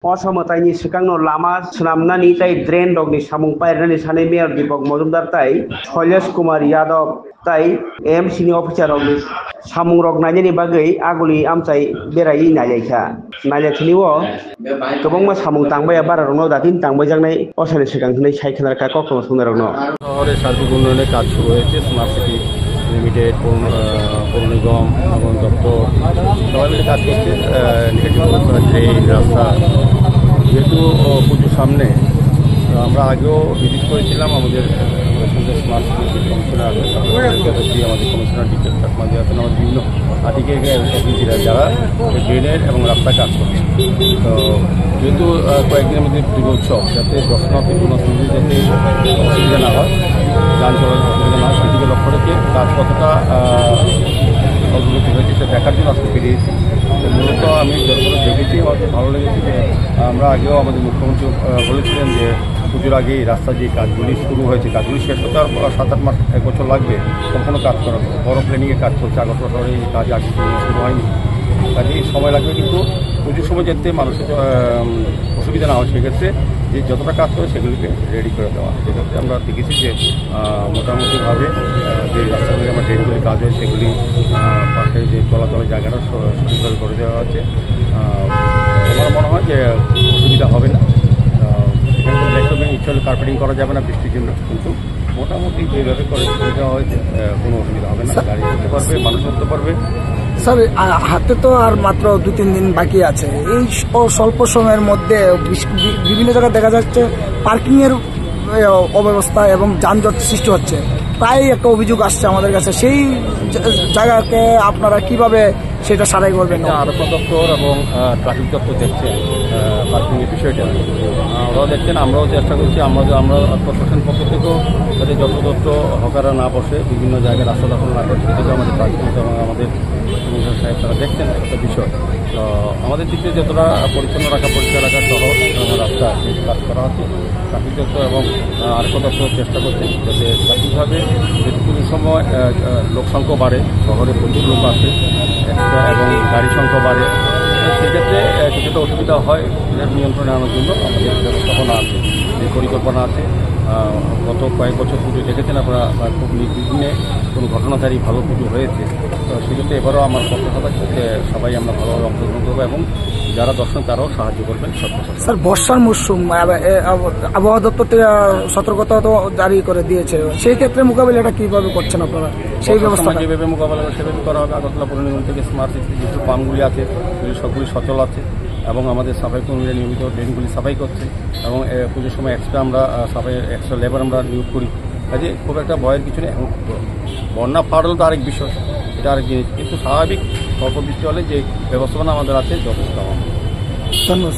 असमतायनि सिगांनो लामा सोनाबनानि ताई ड्रेन रगनि सामुं पायरनानि सानै मेयर दीपक मजुमदार ताई शैलेश कुमार यादव ताई एमसी नि अफिसार रगनि सामुं रग नायनि बागै आगुलि आमचाय बेरायि नायखा नायथनिओ गोबांमा सामुं तांबाया बारा रंनो दादिन तांबाय जांनाय असले सिगांथनै साइखेनार का कखनो सुंदर रंनो শহরে সার্বিক উন্নয়নের কাজ শুরু হয়েছে। স্মার্ট সিটি লিমিটেড, পৌর নিগম এবং দপ্তর সবাই মিলে কাজ করছে। এই রাস্তা যেহেতু পুজোর সামনে, আমরা আগেও ভিজিট করেছিলাম আমাদের স্মার্ট সিটি কমিশনার আমাদের কমিশনার ডিটেল মাঝে আছেন, আমাদের বিভিন্ন আধিকারিক অফিসাররা যারা ড্রেনের এবং রাস্তা কাজ করছে। তো যেহেতু কয়েকদিনের মধ্যে দুর্গোৎসব, যাতে দর্শনার্থী জনসংখ্যা যাতে অসুবিধা না হয়, যান চলাচল অসুবিধা না হয়, সেদিকে লক্ষ্য রেখে কাজ কতটা অগ্রগতি হয়েছে সেটা দেখার জন্য আজকে বেরিয়েছি। মূলত আমি যতগুলো দেখেছি আমার ভালো লেগেছে যে আমরা আগেও আমাদের মুখ্যমন্ত্রী বলেছিলেন যে পুজোর আগেই রাস্তা যে কাজগুলি শুরু হয়েছে, কাজগুলি শেষ হতে আর 7-8 মাস 1 বছর লাগবে সম্পূর্ণ কাজ করা। বড় প্ল্যানিংয়ে কাজ করছে, আগরতলা শহরে এই কাজ আগে শুরু হয়নি, কাজেই সময় লাগবে। কিন্তু পুজোর সময় যাতে মানুষের অসুবিধা না হয় সেক্ষেত্রে যে যতটা কাজ করে সেগুলিকে রেডি করে দেওয়া। সেক্ষেত্রে আমরা দেখেছি যে মোটামুটিভাবে যে রাস্তাগুলি আমার ড্রেনগুলি কাজ হয় সেগুলি পাশে যে চলাচলের জায়গাটা সঠিকভাবে করে দেওয়া আছে। আমার মনে হয় যে অসুবিধা হবে না। এখানে দেখতে ইচ্ছা কার্পেটিং করা যাবে না বৃষ্টির জন্য, কিন্তু মোটামুটি যেভাবে করে দেওয়া হয়েছে কোনো অসুবিধা হবে না। গাড়ি চলতে পারবে, মানুষ চলতে পারবে। স্যার, হাতে তো আর মাত্র 2-3 দিন বাকি আছে। এই স্বল্প সময়ের মধ্যে বিভিন্ন জায়গায় দেখা যাচ্ছে পার্কিং এর অব্যবস্থা এবং যানজট সৃষ্টি হচ্ছে। প্রায় একটা অভিযোগ আসছে আমাদের কাছে। সেই জায়গাকে আপনারা কিভাবে সেটা সারাই করবেন? আরক্ষা দপ্তর এবং ট্রাফিক দপ্তর দেখছেন পার্কিংয়ের বিষয়টা, ওরাও দেখছেন, আমরাও চেষ্টা করছি। আমরা প্রশাসনের পক্ষ থেকেও যাতে যত্রতত্র হকাররা না বসে, বিভিন্ন জায়গায় রাস্তা দখল না করে, সেটাকে আমাদের পার্কিং এবং আমাদের কমিশনার সাহেব তারা দেখছেন একটা বিষয়। তো আমাদের দিক থেকে যতটা পরিচ্ছন্ন রাখা, পরিষ্কার রাখা সহ রাস্তা কাজ করা আছে। ট্রাফিক দপ্তর এবং আরক্ষা দপ্তর চেষ্টা করছে যাতে সঠিকভাবে, যেটুকু সময় লোক সংখ্যা বাড়ে, শহরে প্রচুর লোক আছে এবং গাড়ি সংখ্যা বাড়ে, সেক্ষেত্রে কিছুটা অসুবিধা হয়। এর নিয়ন্ত্রণে আনার জন্য আমাদের ব্যবস্থাপনা আছে, যে পরিকল্পনা আছে। গত কয়েক বছর পুজো দেখেছেন আপনারা, খুব নির্বিঘ্নে কোনো ঘটনাধারী ভালো পুজো হয়েছে। তো সেক্ষেত্রে এবারও আমার প্রত্যাশা থাকছে যে সবাই আমরা ভালোভাবে অংশগ্রহণ করবো এবং যারা দর্শন তারাও সাহায্য করবেন। স্যার, বর্ষার মরশুম, আবহাওয়া দপ্তর থেকে সতর্কতা তো জারি করে দিয়েছে। সেই ক্ষেত্রে মোকাবিলাটা কিভাবে করছেন আপনারা? সেই ব্যবস্থা যেভাবে মোকাবিলা সেভাবে করা হবে। আগরতলা পৌর নিগম থেকে স্মার্ট সিটি যেসব পাম্পগুলি আছে সবগুলি সচল আছে এবং আমাদের সাফাই কর্মীরা নিয়মিত ড্রেনগুলি সাফাই করছে এবং পুজোর সময় আমরা এক্সট্রা লেবার আমরা নিয়োগ করি। কাজে খুব একটা ভয়ের কিছু নেই। বন্যা ফাটল তো আরেক বিষয়, এটা আরেক জিনিস, কিন্তু স্বাভাবিক স্বল্প বৃষ্টি হলে যে ব্যবস্থাপনা আমাদের আছে যথেষ্ট। ধন্যবাদ।